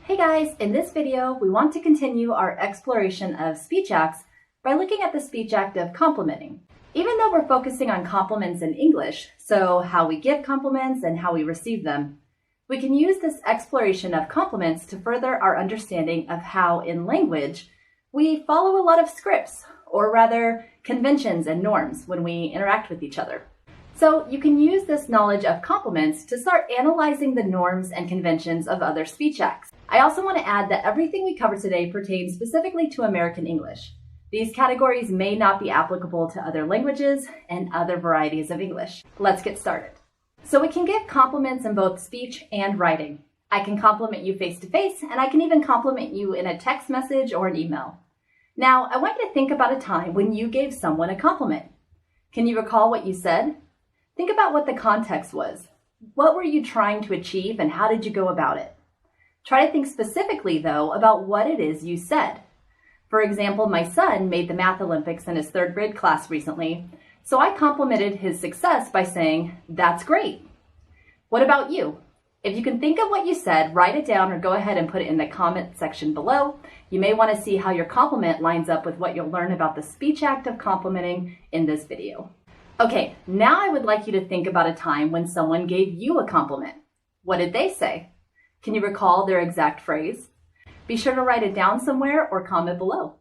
Hey guys, in this video, we want to continue our exploration of speech acts by looking at the speech act of complimenting. Even though we're focusing on compliments in English, so how we give compliments and how we receive them, we can use this exploration of compliments to further our understanding of how in language we follow a lot of scripts, or rather conventions and norms when we interact with each other. So you can use this knowledge of compliments to start analyzing the norms and conventions of other speech acts. I also want to add that everything we cover today pertains specifically to American English. These categories may not be applicable to other languages and other varieties of English. Let's get started. So we can give compliments in both speech and writing. I can compliment you face-to-face, and I can even compliment you in a text message or an email. Now, I want you to think about a time when you gave someone a compliment. Can you recall what you said? Think about what the context was. What were you trying to achieve and how did you go about it? Try to think specifically, though, about what it is you said. For example, my son made the Math Olympics in his third grade class recently, so I complimented his success by saying, "That's great." What about you? If you can think of what you said, write it down or go ahead and put it in the comment section below. You may want to see how your compliment lines up with what you'll learn about the speech act of complimenting in this video. Okay, now I would like you to think about a time when someone gave you a compliment. What did they say? Can you recall their exact phrase? Be sure to write it down somewhere or comment below.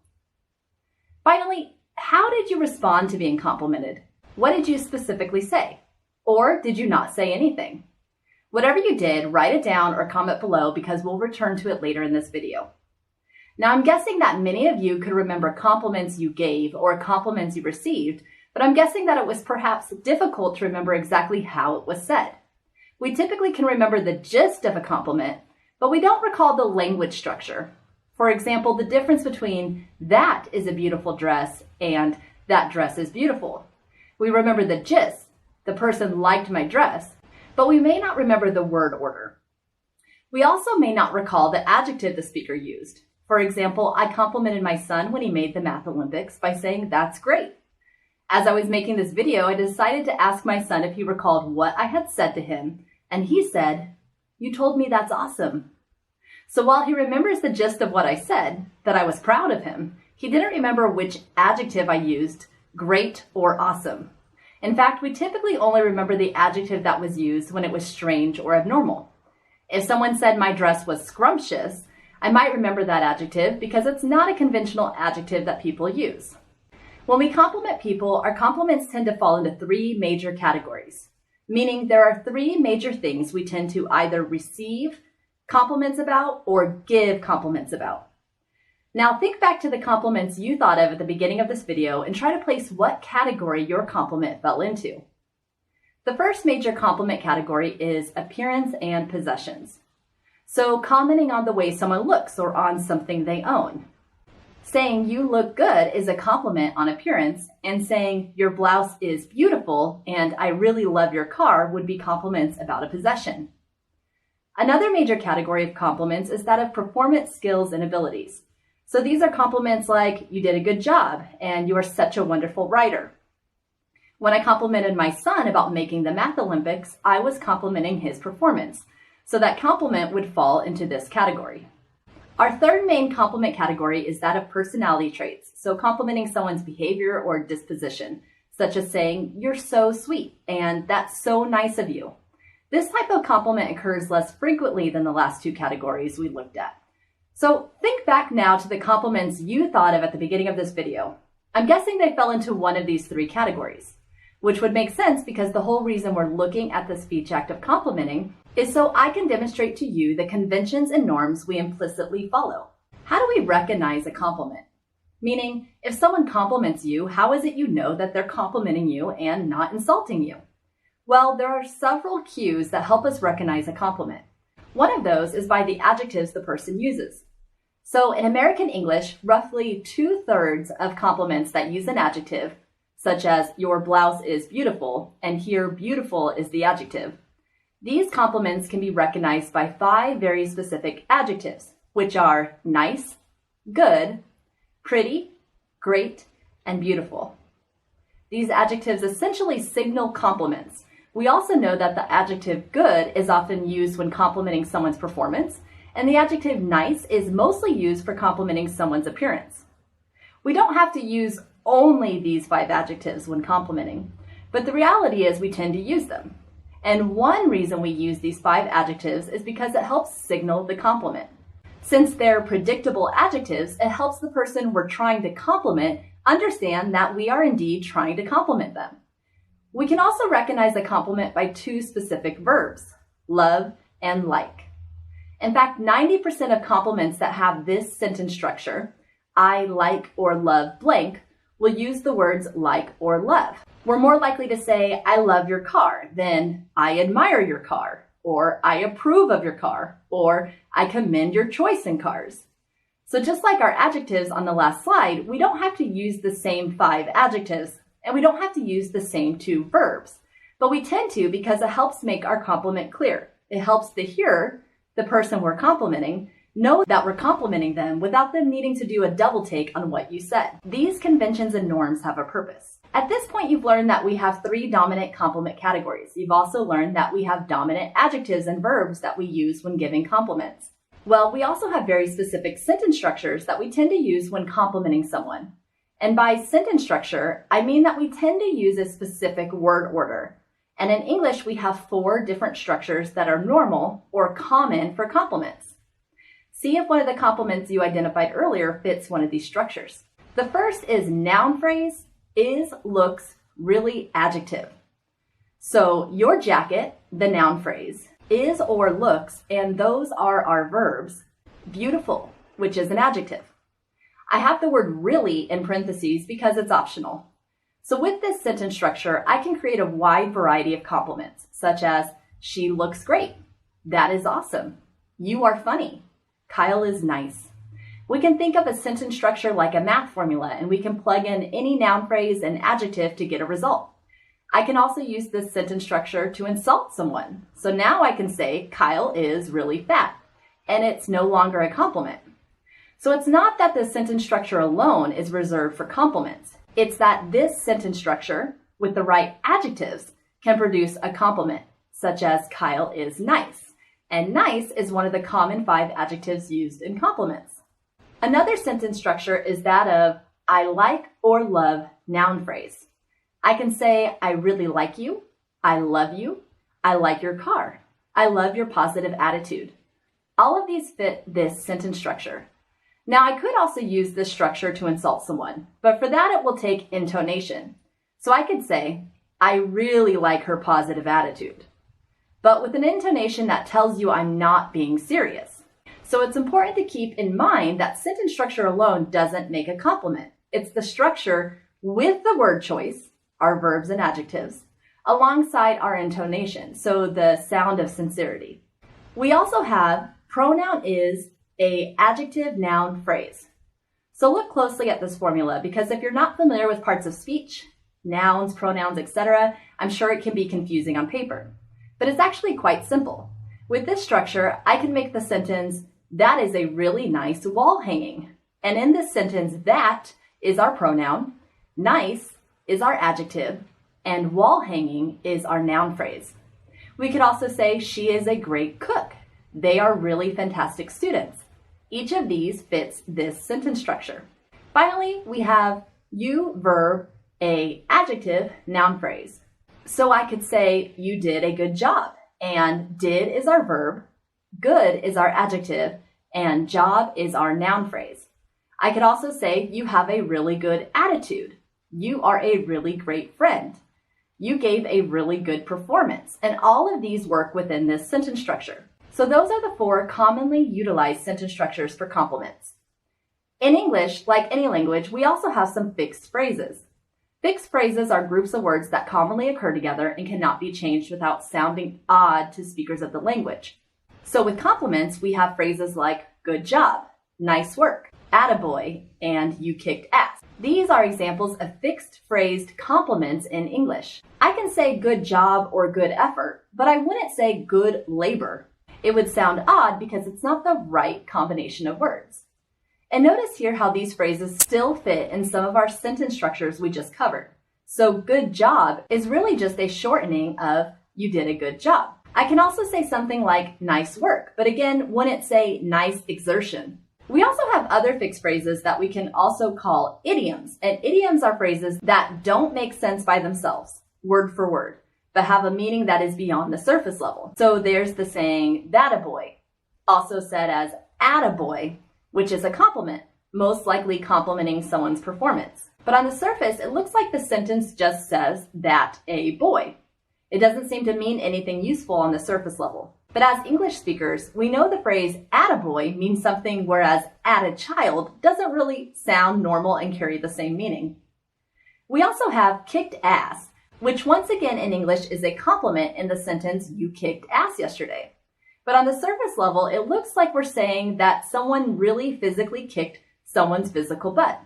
Finally, how did you respond to being complimented? What did you specifically say? Or did you not say anything? Whatever you did, write it down or comment below because we'll return to it later in this video. Now, I'm guessing that many of you could remember compliments you gave or compliments you received, but I'm guessing that it was perhaps difficult to remember exactly how it was said. We typically can remember the gist of a compliment, but we don't recall the language structure. For example, the difference between "that is a beautiful dress" and "that dress is beautiful." We remember the gist, the person liked my dress, but we may not remember the word order. We also may not recall the adjective the speaker used. For example, I complimented my son when he made the Math Olympics by saying, "That's great." As I was making this video, I decided to ask my son if he recalled what I had said to him, and he said, "You told me that's awesome." So while he remembers the gist of what I said, that I was proud of him, he didn't remember which adjective I used, great or awesome. In fact, we typically only remember the adjective that was used when it was strange or abnormal. If someone said my dress was scrumptious, I might remember that adjective because it's not a conventional adjective that people use. When we compliment people, our compliments tend to fall into three major categories, meaning there are three major things we tend to either receive compliments about or give compliments about. Now think back to the compliments you thought of at the beginning of this video and try to place what category your compliment fell into. The first major compliment category is appearance and possessions. So commenting on the way someone looks or on something they own. Saying "you look good" is a compliment on appearance, and saying "your blouse is beautiful" and "I really love your car" would be compliments about a possession. Another major category of compliments is that of performance skills and abilities. So these are compliments like "you did a good job" and "you are such a wonderful writer." When I complimented my son about making the Math Olympics, I was complimenting his performance. So that compliment would fall into this category. Our third main compliment category is that of personality traits, so complimenting someone's behavior or disposition, such as saying, "You're so sweet," and "That's so nice of you." This type of compliment occurs less frequently than the last two categories we looked at. So think back now to the compliments you thought of at the beginning of this video. I'm guessing they fell into one of these three categories, which would make sense because the whole reason we're looking at the speech act of complimenting is so I can demonstrate to you the conventions and norms we implicitly follow. How do we recognize a compliment? Meaning, if someone compliments you, how is it you know that they're complimenting you and not insulting you? Well, there are several cues that help us recognize a compliment. One of those is by the adjectives the person uses. So in American English, roughly 2/3 of compliments that use an adjective, such as "your blouse is beautiful," and here "beautiful" is the adjective. These compliments can be recognized by 5 very specific adjectives, which are nice, good, pretty, great, and beautiful. These adjectives essentially signal compliments. We also know that the adjective good is often used when complimenting someone's performance, And the adjective nice is mostly used for complimenting someone's appearance. We don't have to use only these 5 adjectives when complimenting, but the reality is we tend to use them. And one reason we use these 5 adjectives is because it helps signal the compliment. Since they're predictable adjectives, it helps the person we're trying to compliment understand that we are indeed trying to compliment them. We can also recognize a compliment by 2 specific verbs, love and like. In fact, 90% of compliments that have this sentence structure, I like or love blank, will use the words like or love. We're more likely to say, I love your car than I admire your car, or I approve of your car, or I commend your choice in cars. So just like our adjectives on the last slide, we don't have to use the same 5 adjectives, and we don't have to use the same 2 verbs. But we tend to because it helps make our compliment clear. It helps the hearer, the person we're complimenting, know that we're complimenting them without them needing to do a double take on what you said. These conventions and norms have a purpose. At this point, you've learned that we have 3 dominant compliment categories. You've also learned that we have dominant adjectives and verbs that we use when giving compliments. Well, we also have very specific sentence structures that we tend to use when complimenting someone. And by sentence structure, I mean that we tend to use a specific word order. And in English, we have 4 different structures that are normal or common for compliments. See if one of the compliments you identified earlier fits one of these structures. The first is noun phrase, is, looks, really, adjective. So your jacket, the noun phrase, is or looks, and those are our verbs. Beautiful, which is an adjective. I have the word really in parentheses because it's optional. So with this sentence structure, I can create a wide variety of compliments, such as, she looks great. That is awesome. You are funny. Kyle is nice. We can think of a sentence structure like a math formula, and we can plug in any noun phrase and adjective to get a result. I can also use this sentence structure to insult someone. So now I can say, Kyle is really fat, and it's no longer a compliment. So it's not that the sentence structure alone is reserved for compliments. It's that this sentence structure, with the right adjectives, can produce a compliment, such as Kyle is nice. And nice is one of the common 5 adjectives used in compliments. Another sentence structure is that of I like or love noun phrase. I can say, I really like you, I love you, I like your car, I love your positive attitude. All of these fit this sentence structure. Now, I could also use this structure to insult someone, but for that it will take intonation. So I could say, I really like her positive attitude, but with an intonation that tells you I'm not being serious. So it's important to keep in mind that sentence structure alone doesn't make a compliment. It's the structure with the word choice, our verbs and adjectives, alongside our intonation, so the sound of sincerity. We also have pronoun is a adjective noun phrase. So look closely at this formula because if you're not familiar with parts of speech, nouns, pronouns, etc., I'm sure it can be confusing on paper. But it's actually quite simple. With this structure, I can make the sentence, that is a really nice wall hanging. And in this sentence, that is our pronoun, nice is our adjective, and wall hanging is our noun phrase. We could also say she is a great cook. They are really fantastic students. Each of these fits this sentence structure. Finally, we have you, verb, a adjective, noun phrase. So I could say you did a good job, and did is our verb, good is our adjective, and job is our noun phrase. I could also say you have a really good attitude. You are a really great friend. You gave a really good performance. And all of these work within this sentence structure. So those are the 4 commonly utilized sentence structures for compliments. In English, like any language, we also have some fixed phrases. Fixed phrases are groups of words that commonly occur together and cannot be changed without sounding odd to speakers of the language. So with compliments, we have phrases like good job, nice work, attaboy, and you kicked ass. These are examples of fixed phrased compliments in English. I can say good job or good effort, but I wouldn't say good labor. It would sound odd because it's not the right combination of words. And notice here how these phrases still fit in some of our sentence structures we just covered. So good job is really just a shortening of you did a good job. I can also say something like nice work, but again, wouldn't say nice exertion. We also have other fixed phrases that we can also call idioms, and idioms are phrases that don't make sense by themselves, word for word, but have a meaning that is beyond the surface level. So there's the saying, that a boy, also said as attaboy, which is a compliment, most likely complimenting someone's performance. But on the surface, it looks like the sentence just says that a boy. It doesn't seem to mean anything useful on the surface level. But as English speakers, we know the phrase attaboy means something, whereas attachild doesn't really sound normal and carry the same meaning. We also have kicked ass, which once again in English is a compliment in the sentence, you kicked ass yesterday. But on the surface level, it looks like we're saying that someone really physically kicked someone's physical butt.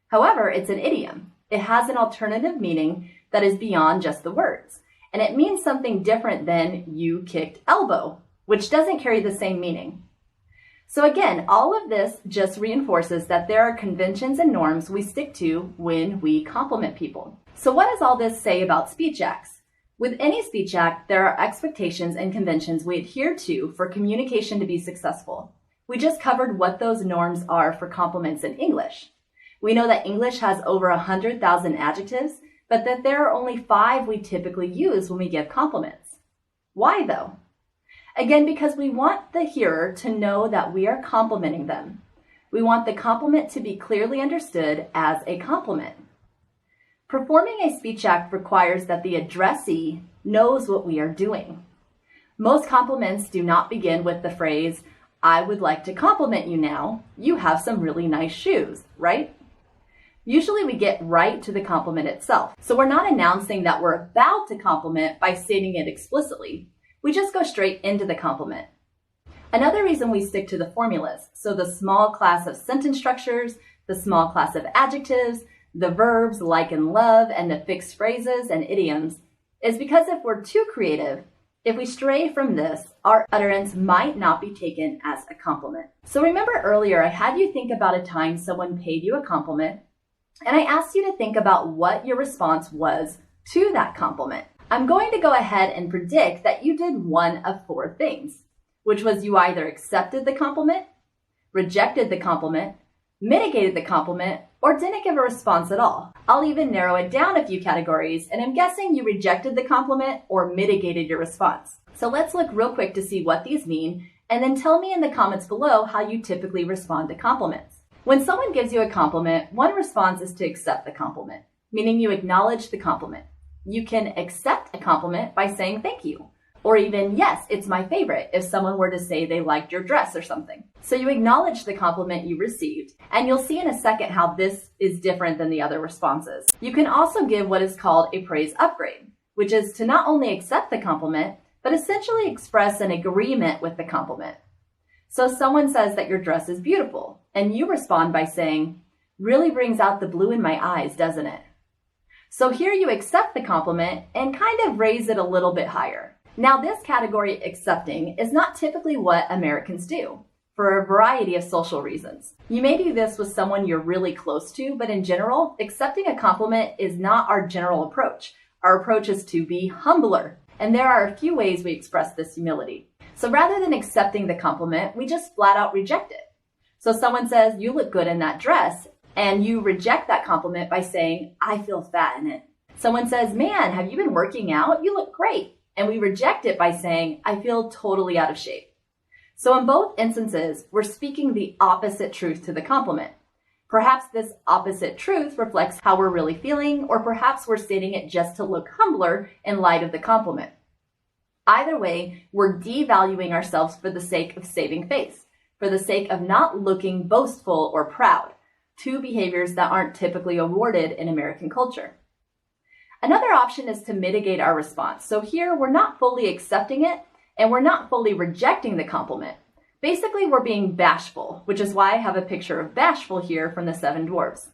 However, it's an idiom. It has an alternative meaning that is beyond just the words. And it means something different than you kicked elbow, which doesn't carry the same meaning. So again, all of this just reinforces that there are conventions and norms we stick to when we compliment people. So what does all this say about speech acts? With any speech act, there are expectations and conventions we adhere to for communication to be successful. We just covered what those norms are for compliments in English. We know that English has over 100,000 adjectives, but that there are only 5 we typically use when we give compliments. Why though? Again, because we want the hearer to know that we are complimenting them. We want the compliment to be clearly understood as a compliment. Performing a speech act requires that the addressee knows what we are doing. Most compliments do not begin with the phrase, I would like to compliment you now. You have some really nice shoes, right? Usually we get right to the compliment itself. So we're not announcing that we're about to compliment by stating it explicitly. We just go straight into the compliment. Another reason we stick to the formulas, so the small class of sentence structures, the small class of adjectives, the verbs like and love, and the fixed phrases and idioms, is because if we're too creative, if we stray from this, our utterance might not be taken as a compliment. So remember earlier, I had you think about a time someone paid you a compliment, and I asked you to think about what your response was to that compliment. I'm going to go ahead and predict that you did one of 4 things, which was you either accepted the compliment, rejected the compliment, mitigated the compliment, or didn't give a response at all. I'll even narrow it down a few categories, and I'm guessing you rejected the compliment or mitigated your response. So let's look real quick to see what these mean, and then tell me in the comments below how you typically respond to compliments. When someone gives you a compliment, one response is to accept the compliment, meaning you acknowledge the compliment. You can accept a compliment by saying thank you, or even, yes, it's my favorite, if someone were to say they liked your dress or something. So you acknowledge the compliment you received, and you'll see in a second how this is different than the other responses. You can also give what is called a praise upgrade, which is to not only accept the compliment, but essentially express an agreement with the compliment. So someone says that your dress is beautiful, and you respond by saying, really brings out the blue in my eyes, doesn't it? So here you accept the compliment and kind of raise it a little bit higher. Now this category, accepting, is not typically what Americans do, for a variety of social reasons. You may do this with someone you're really close to, but in general, accepting a compliment is not our general approach. Our approach is to be humbler, and there are a few ways we express this humility. So rather than accepting the compliment, we just flat out reject it. So someone says, you look good in that dress, and you reject that compliment by saying, I feel fat in it. Someone says, man, have you been working out? You look great. And we reject it by saying, I feel totally out of shape. So in both instances, we're speaking the opposite truth to the compliment. Perhaps this opposite truth reflects how we're really feeling, or perhaps we're stating it just to look humbler in light of the compliment. Either way, we're devaluing ourselves for the sake of saving face, for the sake of not looking boastful or proud, 2 behaviors that aren't typically awarded in American culture. Another option is to mitigate our response. So here we're not fully accepting it and we're not fully rejecting the compliment. Basically, we're being bashful, which is why I have a picture of bashful here from the 7 Dwarfs.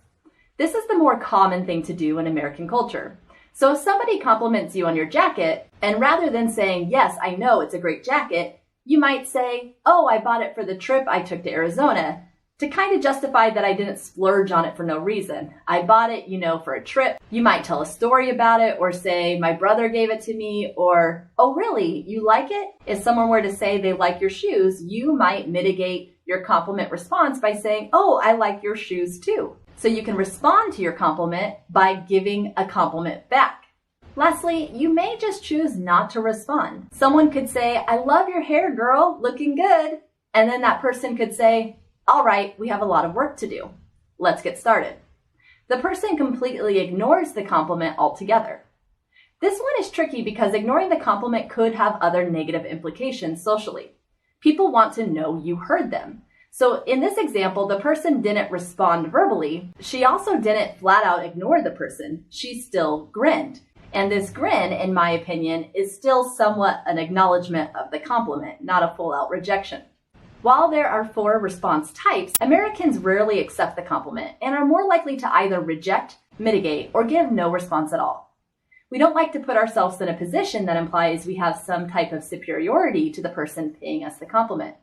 This is the more common thing to do in American culture. So if somebody compliments you on your jacket, and rather than saying, yes, I know it's a great jacket, you might say, oh, I bought it for the trip I took to Arizona, to kind of justify that I didn't splurge on it for no reason. I bought it, for a trip. You might tell a story about it or say, my brother gave it to me, or, oh really, you like it? If someone were to say they like your shoes, you might mitigate your compliment response by saying, oh, I like your shoes too. So you can respond to your compliment by giving a compliment back. Lastly, you may just choose not to respond. Someone could say, I love your hair, girl, looking good. And then that person could say, all right, we have a lot of work to do. Let's get started. The person completely ignores the compliment altogether. This one is tricky because ignoring the compliment could have other negative implications socially. People want to know you heard them. So in this example, the person didn't respond verbally. She also didn't flat out ignore the person. She still grinned. And this grin, in my opinion, is still somewhat an acknowledgement of the compliment, not a full-out rejection. While there are 4 response types, Americans rarely accept the compliment and are more likely to either reject, mitigate, or give no response at all. We don't like to put ourselves in a position that implies we have some type of superiority to the person paying us the compliment.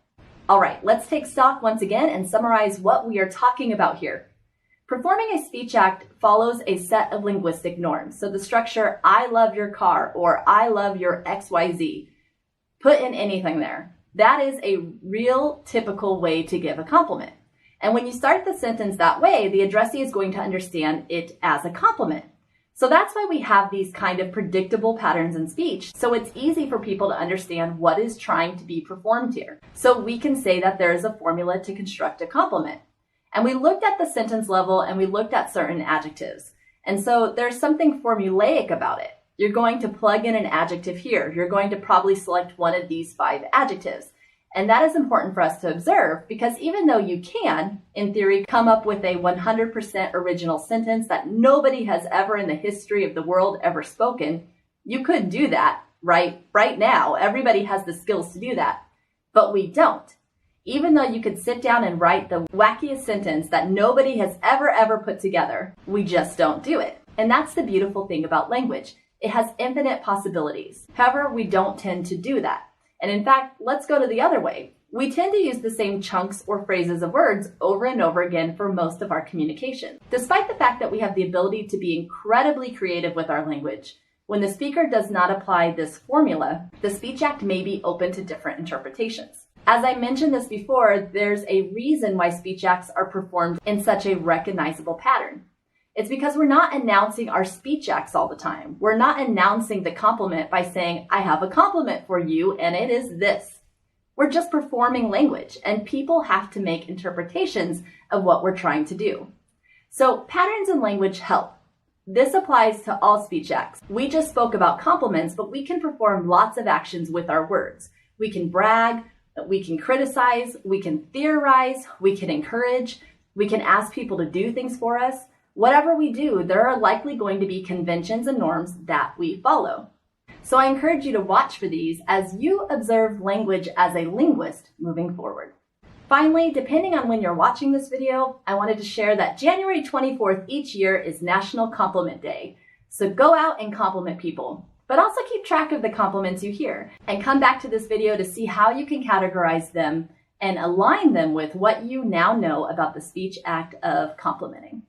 All right, let's take stock once again and summarize what we are talking about here. Performing a speech act follows a set of linguistic norms. So the structure, I love your car, or I love your XYZ. Put in anything there. That is a real typical way to give a compliment. And when you start the sentence that way, the addressee is going to understand it as a compliment. So that's why we have these kind of predictable patterns in speech. So it's easy for people to understand what is trying to be performed here. So we can say that there is a formula to construct a compliment. And we looked at the sentence level and we looked at certain adjectives. And so there's something formulaic about it. You're going to plug in an adjective here. You're going to probably select one of these 5 adjectives. And that is important for us to observe because even though you can, in theory, come up with a 100% original sentence that nobody has ever in the history of the world ever spoken, you could do that right now. Everybody has the skills to do that, but we don't. Even though you could sit down and write the wackiest sentence that nobody has ever put together, we just don't do it. And that's the beautiful thing about language. It has infinite possibilities. However, we don't tend to do that. And in fact, let's go to the other way. We tend to use the same chunks or phrases of words over and over again for most of our communication. Despite the fact that we have the ability to be incredibly creative with our language, when the speaker does not apply this formula, the speech act may be open to different interpretations. As I mentioned this before, there's a reason why speech acts are performed in such a recognizable pattern. It's because we're not announcing our speech acts all the time. We're not announcing the compliment by saying, I have a compliment for you and it is this. We're just performing language and people have to make interpretations of what we're trying to do. So patterns in language help. This applies to all speech acts. We just spoke about compliments, but we can perform lots of actions with our words. We can brag, we can criticize, we can theorize, we can encourage, we can ask people to do things for us. Whatever we do, there are likely going to be conventions and norms that we follow. So I encourage you to watch for these as you observe language as a linguist moving forward. Finally, depending on when you're watching this video, I wanted to share that January 24th each year is National Compliment Day. So go out and compliment people, but also keep track of the compliments you hear and come back to this video to see how you can categorize them and align them with what you now know about the speech act of complimenting.